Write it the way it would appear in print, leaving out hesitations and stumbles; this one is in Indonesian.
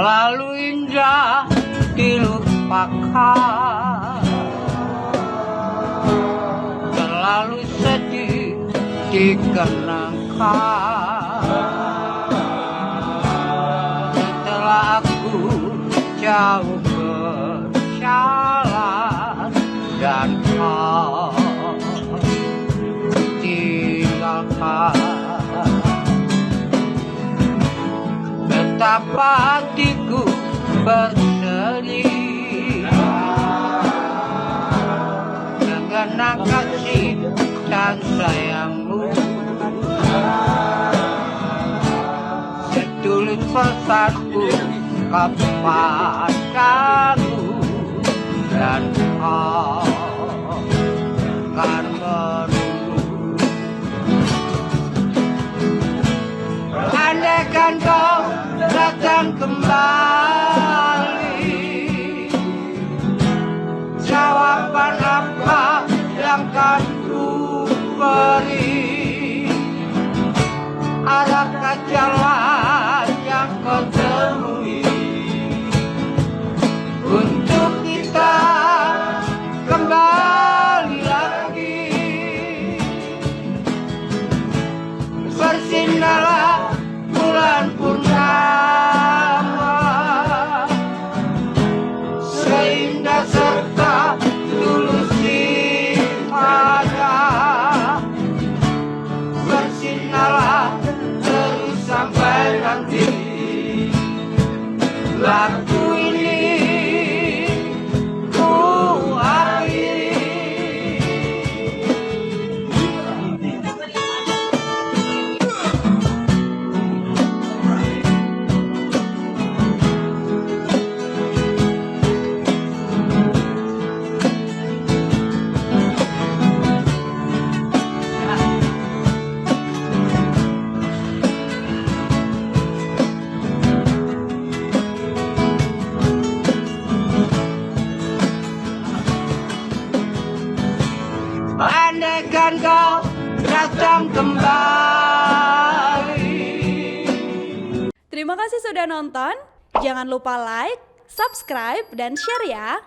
selalu indah dilupakan, selalu sedih dikenangkan. Setelah aku jauh berjalan dan kau tinggalkan, betapa hatiku bersedih mengenang kasih dan sayangmu. Setulus pesanku kepadamu, dan kau akan menunggu. Andaikan kau datang kembali, jawaban apa yang akan ku beri? Adakah jalan yang kau temui untuk kita kembali lagi? Bersinarlah bulan purnama, seindah serta tulus pada. Bersinarlah terus sampai nanti lagu ini ku akhiri. Andaikan kau datang kembali. Terima kasih sudah nonton. Jangan lupa like, subscribe, dan share ya.